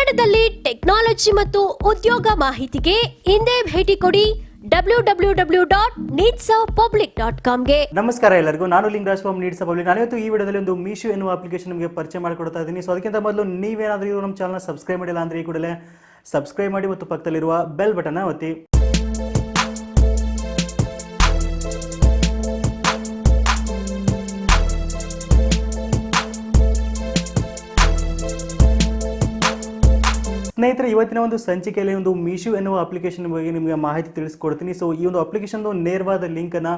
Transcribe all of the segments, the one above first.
ಕನ್ನಡದಲ್ಲಿ ಟೆಕ್ನಾಲಜಿ ಮತ್ತು ಉದ್ಯೋಗ ಮಾಹಿತಿಗೆ ಹಿಂದೆ ಭೇಟಿ ಕೊಡಿ www.needsapublic.com ನಮಸ್ಕಾರ ಎಲ್ಲರಿಗೂ, ನಾನು ಲಿಂಗರಾಜ್ ಫ್ರಮ್ ನೀಡ್ಸ್ ಪಬ್ಲಿಕ್. ನಾನಿವತ್ತು ಈ ವಿಡಿಯೋದಲ್ಲಿ ಒಂದು ಮೀಶೋ ಎನ್ನುವ ಅಪ್ಲಿಕೇಶನ್ ನಿಮಗೆ ಪರಿಚಯ ಮಾಡಿಕೊಡ್ತಾ ಇದ್ದೀನಿ. ಸೊ ಅದಕ್ಕಿಂತ ಮೊದಲು ನೀವೇನಾದರೂ ನಮ್ಮ ಚಾನಲ್ ಸಬ್ಸ್ಕ್ರೈಬ್ ಮಾಡಿಲ್ಲ ಅಂದರೆ ಈ ಕೂಡಲೇ ಸಬ್ಸ್ಕ್ರೈಬ್ ಮಾಡಿ ಮತ್ತು ಪಕ್ಕದಲ್ಲಿರುವ ಬೆಲ್ ಬಟನ್ ಒತ್ತಿ. ಸ್ನೇಹಿತರೆ, ಇವತ್ತಿನ ಒಂದು ಸಂಚಿಕೆಯಲ್ಲಿ ಒಂದು ಮೀಶೋ ಎನ್ನುವ ಅಪ್ಲಿಕೇಶನ್ ಬಗ್ಗೆ ನಿಮಗೆ ಮಾಹಿತಿ ತಿಳಿಸ್ಕೊಡ್ತೀನಿ. ಸೊ ಈ ಒಂದು ಅಪ್ಲಿಕೇಶನ್ ನೇರವಾದ ಲಿಂಕನ್ನು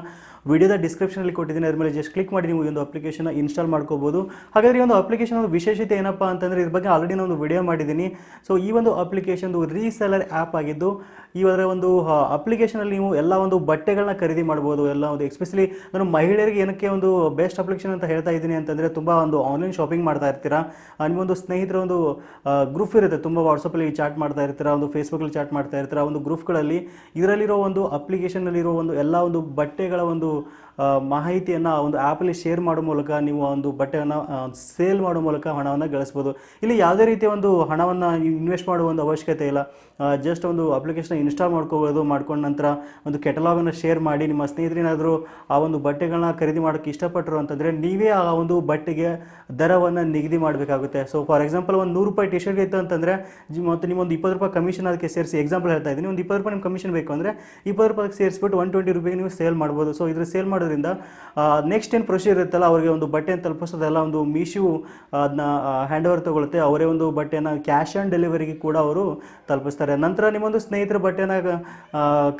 ವಿಡಿಯೋದ ಡಿಸ್ಕ್ರಿಪ್ಷನಲ್ಲಿ ಕೊಟ್ಟಿದ್ದೀನಿ. ಅದ್ರ ಮೇಲೆ ಜಸ್ಟ್ ಕ್ಲಿಕ್ ಮಾಡಿ ನೀವು ಈ ಒಂದು ಅಪ್ಲಿಕೇಶನ್ ಇನ್ಸ್ಟಾಲ್ ಮಾಡ್ಕೋಬಹುದು. ಹಾಗಾದರೆ ಈ ಒಂದು ಅಪ್ಲಿಕೇಶನ್ ಒಂದು ವಿಶೇಷತೆ ಏನಪ್ಪ ಅಂತಂದರೆ, ಇದ್ರ ಬಗ್ಗೆ ಆಲ್ರೆಡಿ ನಾನು ಒಂದು ವಿಡಿಯೋ ಮಾಡಿದ್ದೀನಿ. ಸೊ ಈ ಒಂದು ಅಪ್ಲಿಕೇಶನ್ ರೀಸೆಲರ್ ಆ್ಯಪ್ ಆಗಿದ್ದು, ಇವರ ಒಂದು ಅಪ್ಲಿಕೇಶನಲ್ಲಿ ನೀವು ಎಲ್ಲ ಒಂದು ಬಟ್ಟೆಗಳನ್ನ ಖರೀದಿ ಮಾಡ್ಬೋದು. ಎಲ್ಲ ಒಂದು ಎಸ್ಪೆಷಲಿ ನಾನು ಮಹಿಳೆಯರಿಗೆ ಏನಕ್ಕೆ ಒಂದು ಬೆಸ್ಟ್ ಅಪ್ಲಿಕೇಶನ್ ಅಂತ ಹೇಳ್ತಾ ಇದ್ದೀನಿ ಅಂತಂದರೆ, ತುಂಬ ಒಂದು ಆನ್ಲೈನ್ ಶಾಪಿಂಗ್ ಮಾಡ್ತಾ ಇರ್ತೀರಾ, ನಿಮ್ಮೊಂದು ಸ್ನೇಹಿತರ ಒಂದು ಗ್ರೂಪ್ ಇರುತ್ತೆ, ತುಂಬ ವಾಟ್ಸಪ್ಪಲ್ಲಿ ಚಾಟ್ ಮಾಡ್ತಾ ಇರ್ತೀರಾ, ಒಂದು ಫೇಸ್ಬುಕ್ಕಲ್ಲಿ ಚಾಟ್ ಮಾಡ್ತಾ ಇರ್ತೀರಾ, ಒಂದು ಗ್ರೂಪ್ಗಳಲ್ಲಿ ಇದರಲ್ಲಿರೋ ಒಂದು ಅಪ್ಲಿಕೇಶನ್ನಲ್ಲಿರೋ ಒಂದು ಎಲ್ಲ ಒಂದು ಬಟ್ಟೆಗಳ ಒಂದು ಮಾಹಿತಿಯನ್ನು ಒಂದು ಆ್ಯಪಲ್ಲಿ ಶೇರ್ ಮಾಡೋ ಮೂಲಕ ನೀವು ಒಂದು ಬಟ್ಟೆಯನ್ನು ಸೇಲ್ ಮಾಡೋ ಮೂಲಕ ಹಣವನ್ನು ಗಳಿಸ್ಬೋದು. ಇಲ್ಲಿ ಯಾವುದೇ ರೀತಿಯ ಒಂದು ಹಣವನ್ನು ಇನ್ವೆಸ್ಟ್ ಮಾಡುವ ಒಂದು ಅವಶ್ಯಕತೆ ಇಲ್ಲ. ಜಸ್ಟ್ ಒಂದು ಅಪ್ಲಿಕೇಶನ್ ಇನ್ಸ್ಟಾಲ್ ಮಾಡ್ಕೋಬೋದು. ಮಾಡ್ಕೊಂಡು ನಂತರ ಒಂದು ಕೆಟಲಾಗನ್ನು ಶೇರ್ ಮಾಡಿ ನಿಮ್ಮ ಸ್ನೇಹಿತರೇನಾದರೂ ಆ ಒಂದು ಬಟ್ಟೆಗಳನ್ನ ಖರೀದಿ ಮಾಡೋಕ್ಕೆ ಇಷ್ಟಪಟ್ಟರು ಅಂತಂದರೆ ನೀವೇ ಆ ಒಂದು ಬಟ್ಟೆಗೆ ದರವನ್ನು ನಿಗದಿ ಮಾಡಬೇಕಾಗುತ್ತೆ. ಸೊ ಫಾರ್ ಎಕ್ಸಾಂಪಲ್ ಒಂದು 100 ರೂಪಾಯಿ ಟಿ ಶರ್ಟ್ ಇತ್ತು ಅಂತಂದರೆ ಮತ್ತು ನಿಮ್ಮೊಂದು 20 ರೂಪಾಯಿ ಕಮಿಷನ್ ಅದಕ್ಕೆ ಸೇರಿಸಿ, ಎಕ್ಸಾಂಪಲ್ ಹೇಳ್ತಾ ಇದ್ದೀನಿ, ಒಂದು 20 ರೂಪಾಯಿ ನಿಮ್ಮ ಕಮಿಷನ್ ಬೇಕು ಅಂದರೆ 20 ರೂಪಾಯಿಗೆ ಸೇರಿಸ್ಬಿಟ್ಟು 120 ರೂಪಾಯಿಗೆ ನೀವು ಸೇಲ್ ಮಾಡ್ಬೋದು. ಸೊ ಇದ್ರ ಸೇಲ್ ಮಾಡೋದ್ರಿಂದ ನೆಕ್ಸ್ಟ್ ಏನು ಪ್ರೊಸೀಜರ್ ಇರುತ್ತಲ್ಲ, ಅವರಿಗೆ ಒಂದು ಬಟ್ಟೆಯನ್ನು ತಲುಪಿಸೋದೆಲ್ಲ ಒಂದು ಮೀಶೋ ಅದನ್ನ ಹ್ಯಾಂಡ್ ಓವರ್ ತೊಗೊಳುತ್ತೆ. ಅವರೇ ಒಂದು ಬಟ್ಟೆಯನ್ನು ಕ್ಯಾಶ್ ಆನ್ ಡೆಲಿವರಿಗೆ ಕೂಡ ಅವರು ತಲುಪಿಸ್ತಾರೆ. ನಂತರ ನಿಮ್ಮೊಂದು ಸ್ನೇಹಿತರ ಬಟ್ಟೆನ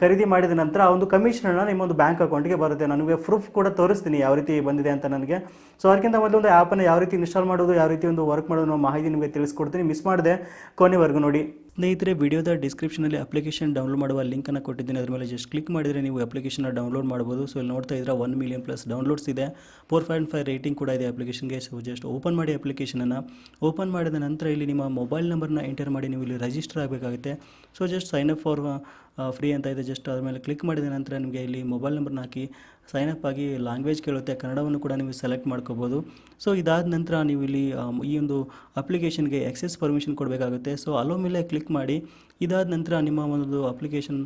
ಖರೀದಿ ಮಾಡಿದ ನಂತರ ಆ ಒಂದು ಕಮಿಷನನ್ನು ನಿಮ್ಮೊಂದು ಬ್ಯಾಂಕ್ ಅಕೌಂಟ್ಗೆ ಬರುತ್ತೆ. ನನಗೆ ಪ್ರೂಫ್ ಕೂಡ ತೋರಿಸ್ತೀನಿ ಯಾವ ರೀತಿ ಬಂದಿದೆ ಅಂತ ನನಗೆ. ಸೊ ಅದಕ್ಕಿಂತ ಮೊದಲು ಒಂದು ಆ್ಯಪನ್ನು ಯಾವ ರೀತಿ ಇನ್ಸ್ಟಾಲ್ ಮಾಡೋದು, ಯಾವ ರೀತಿ ಒಂದು ವರ್ಕ್ ಮಾಡೋದು ಅನ್ನೋ ಮಾಹಿತಿ ನಿಮಗೆ ತಿಳಿಸ್ಕೊಡ್ತೀನಿ. ಮಿಸ್ ಮಾಡಿದೆ ಕೊನೆವರೆಗೂ ನೋಡಿ. ಸ್ನೇಹಿತರೆ, ವಿಡಿಯೋದ ಡಿಸ್ಕ್ರಿಪ್ಷನಲ್ಲಿ ಅಪ್ಲಿಕೇಶನ್ ಡೌನ್ಲೋಡ್ ಮಾಡುವ ಲಿಂಕನ್ನು ಕೊಟ್ಟಿದ್ದೀನಿ. ಅದ್ರ ಮೇಲೆ ಜಸ್ಟ್ ಕ್ಲಿಕ್ ಮಾಡಿದರೆ ನೀವು ಅಪ್ಲಿಕೇಶನ್ನ ಡೌನ್ಲೋಡ್ ಮಾಡ್ಬೋದು. ಸೊ ಇಲ್ಲಿ ನೋಡ್ತಾ ಇದ್ರೆ 1 ಮಿಲಿಯನ್ ಪ್ಲಸ್ ಡೌನ್ಲೋಡ್ಸ್ ಇದೆ, 4.5 ರೇಟಿಂಗ್ ಕೂಡ ಇದೆ ಅಪ್ಲಿಕೇಶನ್ಗೆ. ಸೊ ಜಸ್ಟ್ ಓಪನ್ ಮಾಡಿ ಅಪ್ಲಿಕೇಶನನ್ನು. ಓಪನ್ ಮಾಡಿದ ನಂತರ ಇಲ್ಲಿ ನಿಮ್ಮ ಮೊಬೈಲ್ ನಂಬರ್ನ ಎಂಟರ್ ಮಾಡಿ ನೀವು ಇಲ್ಲಿ ರಿಜಿಸ್ಟರ್ ಆಗಬೇಕಾಗುತ್ತೆ. So just sign up for free ಅಂತ ಇದೆ. ಜಸ್ಟ್ ಅದ್ರ ಮೇಲೆ ಕ್ಲಿಕ್ ಮಾಡಿದ ನಂತರ ನಿಮಗೆ ಇಲ್ಲಿ ಮೊಬೈಲ್ ನಂಬರ್ನ ಹಾಕಿ ಸೈನ್ ಅಪ್ ಆಗಿ ಲ್ಯಾಂಗ್ವೇಜ್ ಕೇಳುತ್ತೆ, ಕನ್ನಡವನ್ನು ಕೂಡ ನೀವು ಸೆಲೆಕ್ಟ್ ಮಾಡ್ಕೋಬೋದು. ಸೊ ಇದಾದ ನಂತರ ನೀವು ಇಲ್ಲಿ ಈ ಒಂದು ಅಪ್ಲಿಕೇಶನ್ಗೆ ಆಕ್ಸೆಸ್ ಪರ್ಮಿಷನ್ ಕೊಡಬೇಕಾಗುತ್ತೆ. ಸೊ ಅಲೋ ಮೇಲೆ ಕ್ಲಿಕ್ ಮಾಡಿ. ಇದಾದ ನಂತರ ನಿಮ್ಮ ಒಂದು ಅಪ್ಲಿಕೇಶನ್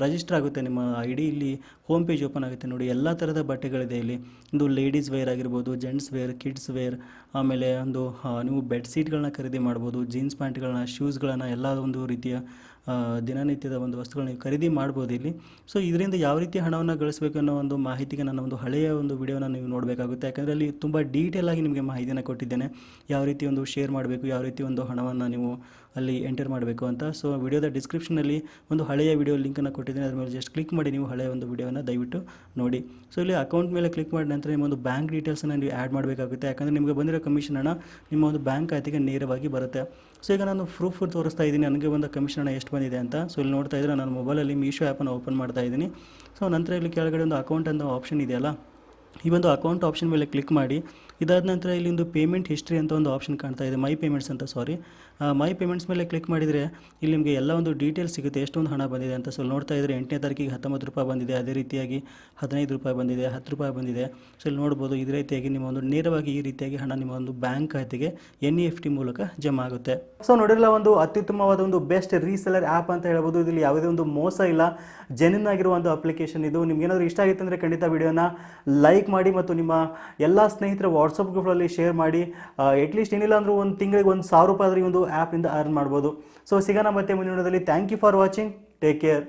ರಿಜಿಸ್ಟರ್ ಆಗುತ್ತೆ. ನಿಮ್ಮ ID ಇಲ್ಲಿ ಹೋಮ್ ಪೇಜ್ ಓಪನ್ ಆಗುತ್ತೆ. ನೋಡಿ, ಎಲ್ಲ ಥರದ ಬಟ್ಟೆಗಳಿದೆ ಇಲ್ಲಿ. ಒಂದು ಲೇಡೀಸ್ ವೇರ್ ಆಗಿರ್ಬೋದು, ಜೆಂಟ್ಸ್ ವೇರ್, ಕಿಡ್ಸ್ ವೇರ್, ಆಮೇಲೆ ಒಂದು ನೀವು ಬೆಡ್ಶೀಟ್ಗಳನ್ನ ಖರೀದಿ ಮಾಡ್ಬೋದು, ಜೀನ್ಸ್ ಪ್ಯಾಂಟ್ಗಳನ್ನ, ಶೂಸ್ಗಳನ್ನು, ಎಲ್ಲ ಒಂದು ರೀತಿಯ ದಿನನಿತ್ಯದ ಒಂದು ವಸ್ತುಗಳನ್ನ ನೀವು ಖರೀದಿ ಮಾಡ್ಬೋದು ಇಲ್ಲಿ. ಸೊ ಇದರಿಂದ ಯಾವ ರೀತಿ ಹಣವನ್ನು ಗಳಿಸಬೇಕು ಅನ್ನೋ ಒಂದು ಮಾಹಿತಿಗೆ ನನ್ನ ಒಂದು ಹಳೆಯ ಒಂದು ವಿಡಿಯೋನ ನೀವು ನೋಡಬೇಕಾಗುತ್ತೆ. ಯಾಕಂದರೆ ಅಲ್ಲಿ ತುಂಬ ಡೀಟೇಲ್ ಆಗಿ ನಿಮಗೆ ಮಾಹಿತಿಯನ್ನು ಕೊಟ್ಟಿದ್ದೇನೆ, ಯಾವ ರೀತಿ ಒಂದು ಶೇರ್ ಮಾಡಬೇಕು, ಯಾವ ರೀತಿ ಒಂದು ಹಣವನ್ನು ನೀವು ಅಲ್ಲಿ ಎಂಟರ್ ಮಾಡಬೇಕು ಅಂತ. ಸೊ ವಿಡಿಯೋದ ಡಿಸ್ಕ್ರಿಪ್ಷನಲ್ಲಿ ಒಂದು ಹಳೆಯ ವಿಡಿಯೋ ಲಿಂಕನ್ನು ಕೊಟ್ಟಿದ್ದೀನಿ. ಅದ್ರ ಮೇಲೆ ಜಸ್ಟ್ ಕ್ಲಿಕ್ ಮಾಡಿ ನೀವು ಹಳೆಯ ಒಂದು ವಿಡಿಯೋನ ದಯವಿಟ್ಟು ನೋಡಿ. ಸೊ ಇಲ್ಲಿ ಅಕೌಂಟ್ ಮೇಲೆ ಕ್ಲಿಕ್ ಮಾಡಿದ ನಂತರ ನಿಮ್ಮ ಒಂದು ಬ್ಯಾಂಕ್ ಡೀಟೇಲ್ಸನ್ನು ನೀವು ಆ್ಯಡ್ ಮಾಡಬೇಕಾಗುತ್ತೆ. ಯಾಕಂದರೆ ನಿಮಗೆ ಬಂದಿರೋ ಕಮಿಷನ್ ಹಣ ನಿಮ್ಮ ಒಂದು ಬ್ಯಾಂಕ್ ಖಾತೆಗೆ ನೇರವಾಗಿ ಬರುತ್ತೆ. ಸೊ ಈಗ ನಾನು ಪ್ರೂಫ್ ತೋರಿಸ್ತಾ ಇದ್ದೀನಿ ನನಗೆ ಒಂದು ಕಮಿಷನ್ ಹಣ ಎಷ್ಟು ಬಂದಿದೆ ಅಂತ. ಸೊ ಇಲ್ಲಿ ನೋಡ್ತಾ ಇದ್ದರೆ ನಾನು ಮೊಬೈಲಲ್ಲಿ ಮೀಶೋ ಆ್ಯಪನ್ನು ಓಪನ್ ಮಾಡ್ತಾ ಇದ್ದೀನಿ. ಸೊ ನಂತರ ಇಲ್ಲಿ ಕೆಳಗಡೆ ಒಂದು ಅಕೌಂಟ್ ಅಂತ ಆಪ್ಷನ್ ಇದೆಯಲ್ಲ, ಈ ಒಂದು ಅಕೌಂಟ್ ಆಪ್ಷನ್ ಮೇಲೆ ಕ್ಲಿಕ್ ಮಾಡಿ. ಇದಾದ ನಂತರ ಇಲ್ಲಿ ಒಂದು ಪೇಮೆಂಟ್ ಹಿಸ್ಟ್ರಿ ಅಂತ ಒಂದು ಆಪ್ಷನ್ ಕಾಣ್ತಾ ಇದೆ, ಮೈ ಪೇಮೆಂಟ್ಸ್ ಅಂತ. ಮೈ ಪೇಮೆಂಟ್ಸ್ ಮೇಲೆ ಕ್ಲಿಕ್ ಮಾಡಿದರೆ ಇಲ್ಲಿ ನಿಮಗೆ ಎಲ್ಲ ಒಂದು ಡೀಟೇಲ್ಸ್ ಸಿಗುತ್ತೆ, ಎಷ್ಟೊಂದು ಹಣ ಬಂದಿದೆ ಅಂತ. ಸೊ ನೋಡ್ತಾ ಇದ್ದರೆ 8ನೇ ತಾರೀಕಿಗೆ 19 ರೂಪಾಯಿ ಬಂದಿದೆ, ಅದೇ ರೀತಿಯಾಗಿ 15 ರೂಪಾಯಿ ಬಂದಿದೆ, 10 ರೂಪಾಯಿ ಬಂದಿದೆ. ಸೊ ಇಲ್ಲಿ ನೋಡ್ಬೋದು, ಇದೇ ರೀತಿಯಾಗಿ ನಿಮ್ಮ ಒಂದು ನೇರವಾಗಿ ಈ ರೀತಿಯಾಗಿ ಹಣ ನಿಮ್ಮ ಒಂದು ಬ್ಯಾಂಕ್ ಖಾತೆಗೆ NEFT ಮೂಲಕ ಜಮಾ ಆಗುತ್ತೆ. ಸೊ ನೋಡಿರಲ್ಲ, ಒಂದು ಅತ್ಯುತ್ತಮವಾದ ಒಂದು ಬೆಸ್ಟ್ ರೀಸೆಲರ್ ಆ್ಯಪ್ ಅಂತ ಹೇಳ್ಬೋದು. ಇದರಲ್ಲಿ ಯಾವುದೇ ಒಂದು ಮೋಸ ಇಲ್ಲ, ಜೆನ್ಯೂನ್ ಆಗಿರುವ ಒಂದು ಅಪ್ಲಿಕೇಶನ್ ಇದು. ನಿಮ್ಗೆ ಏನಾದರೂ ಇಷ್ಟ ಆಗಿತ್ತು ಅಂದರೆ ಖಂಡಿತ ವಿಡಿಯೋನ ಲೈಕ್ ಮಾಡಿ ಮತ್ತು ನಿಮ್ಮ ಎಲ್ಲ ಸ್ನೇಹಿತರ ವಾಟ್ಸಪ್ ಗ್ರೂಪ್ಗಳಲ್ಲಿ ಶೇರ್ ಮಾಡಿ. ಅಟ್ಲೀಸ್ಟ್ ಏನಿಲ್ಲ ಅಂದರೂ ಒಂದು ತಿಂಗಳಿಗೆ 1,000 ರೂಪಾಯಿ ಆದರೂ ಈ ಒಂದು ಆ್ಯಪಿಂದ ಅರ್ನ್ ಮಾಡ್ಬೋದು. ಸೊ ಸಿಗೋಣ ಮತ್ತೆ ಮುಂದಿನ ವಿಡಿಯೋದಲ್ಲಿ. Thank you for watching. Take care.